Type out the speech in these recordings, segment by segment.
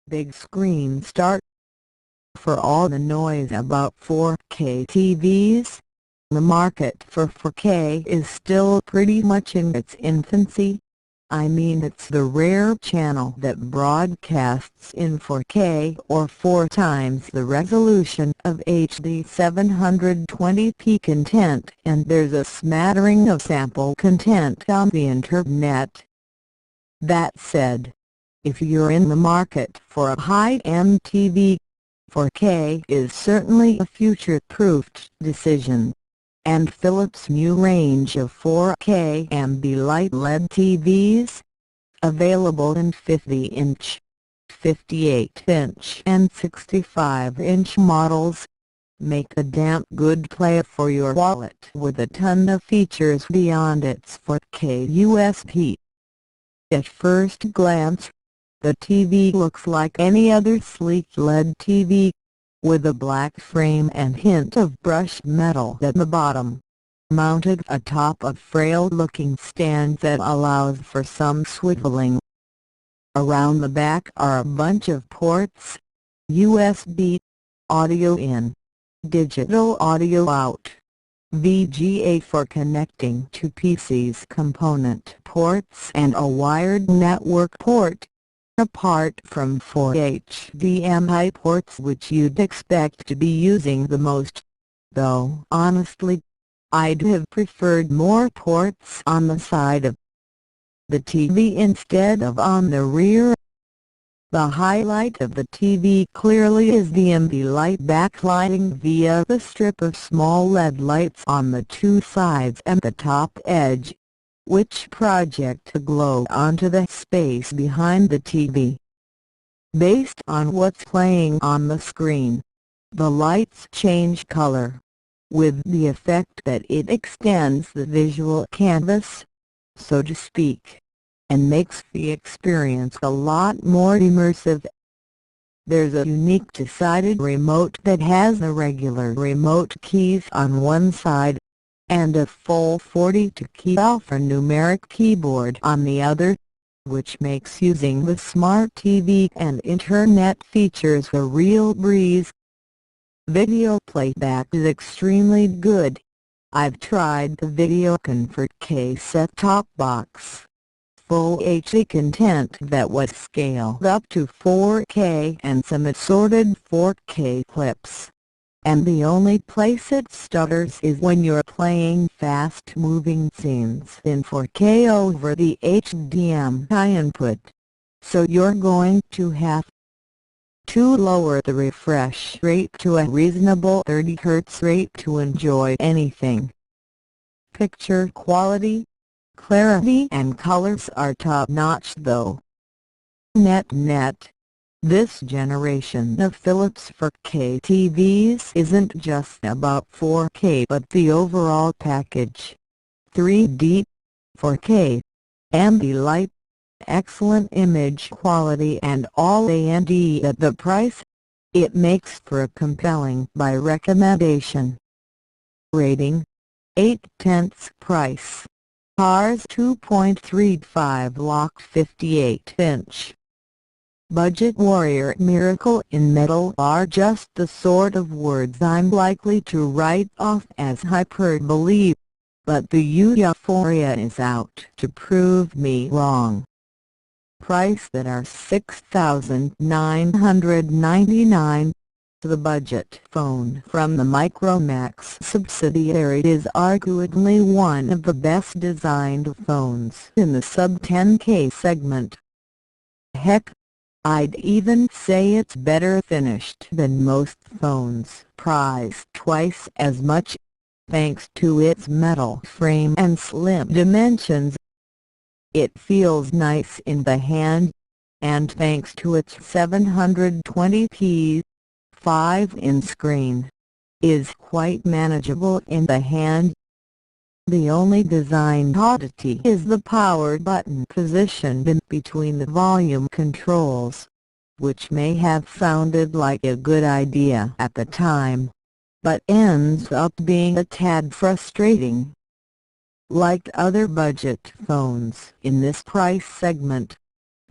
Big screen start. For all the noise about 4K TVs, the market for 4K is still pretty much in its infancy. I mean, it's the rare channel that broadcasts in 4K or 4 times the resolution of HD 720p content, and there's a smattering of sample content on the internet. That said, if you're in the market for a high-end TV, 4K is certainly a future-proofed decision. And Philips' new range of 4K Ambilight LED TVs, available in 50-inch, 58-inch and 65-inch models, make a damn good play for your wallet with a ton of features beyond its 4K USP. At first glance, the TV looks like any other sleek LED TV, with a black frame and hint of brushed metal at the bottom, mounted atop a frail-looking stand that allows for some swiveling. Around the back are a bunch of ports: USB, audio in, digital audio out, VGA for connecting to PC's component ports, and a wired network port. Apart from 4 HDMI ports, which you'd expect to be using the most, though honestly, I'd have preferred more ports on the side of the TV instead of on the rear. The highlight of the TV clearly is the Ambilight backlighting via the strip of small LED lights on the two sides and the top edge, which project a glow onto the space behind the TV. Based on what's playing on the screen, the lights change color, with the effect that it extends the visual canvas, so to speak, and makes the experience a lot more immersive. There's a unique two-sided remote that has the regular remote keys on one side, and a full 42-key alphanumeric keyboard on the other, which makes using the smart TV and internet features a real breeze. Video playback is extremely good. I've tried the Videocon 4K set-top box, full HD content that was scaled up to 4K and some assorted 4K clips, and the only place it stutters is when you're playing fast-moving scenes in 4K over the HDMI input, so you're going to have to lower the refresh rate to a reasonable 30 Hz rate to enjoy anything. Picture quality, clarity and colors are top-notch though. Net. This generation of Philips 4K TVs isn't just about 4K but the overall package. 3D, 4K, Ambilight, excellent image quality and all A&E at the price. It makes for a compelling buy recommendation. Rating: 8/10 price. Cars 2.35 lock 58-inch. Budget warrior miracle in metal are just the sort of words I'm likely to write off as hyperbole, but the euphoria is out to prove me wrong. Price that are $6,999. The budget phone from the Micromax subsidiary is arguably one of the best designed phones in the sub-10K segment. Heck, I'd even say it's better finished than most phones priced twice as much, thanks to its metal frame and slim dimensions. It feels nice in the hand, and thanks to its 720p 5-inch screen, is quite manageable in the hand. The only design oddity is the power button positioned in between the volume controls, which may have sounded like a good idea at the time, but ends up being a tad frustrating. Like other budget phones in this price segment,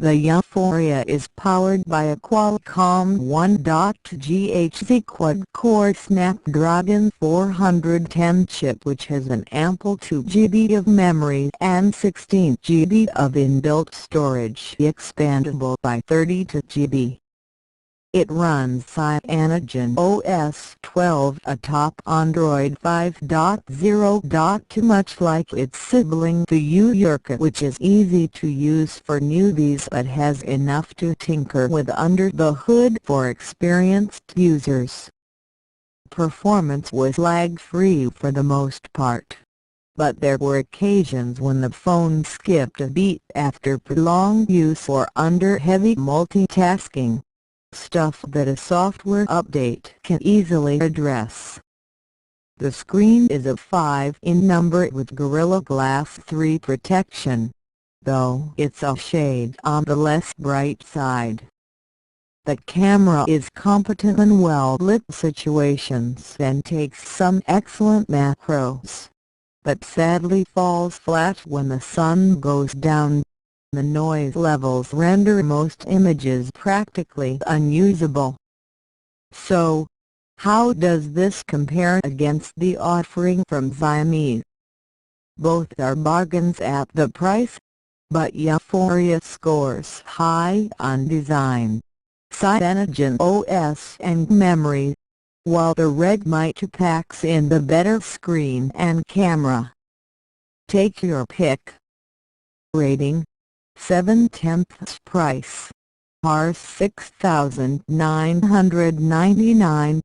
The Euphoria is powered by a Qualcomm 1.2GHz quad-core Snapdragon 410 chip, which has an ample 2 GB of memory and 16 GB of inbuilt storage, expandable by 32 GB. It runs Cyanogen OS 12 atop Android 5.0.2, much like its sibling the Eureka, which is easy to use for newbies but has enough to tinker with under the hood for experienced users. Performance was lag-free for the most part, but there were occasions when the phone skipped a beat after prolonged use or under heavy multitasking. Stuff that a software update can easily address. The screen is a 5 in number with Gorilla Glass 3 protection, though it's a shade on the less bright side. The camera is competent in well-lit situations and takes some excellent macros, but sadly falls flat when the sun goes down. The noise levels render most images practically unusable. So, how does this compare against the offering from Xiaomi? Both are bargains at the price, but Euphoria scores high on design, Cyanogen OS and memory, while the Redmi 2 packs in the better screen and camera. Take your pick. Rating: 7/10 price. Rs 6,999.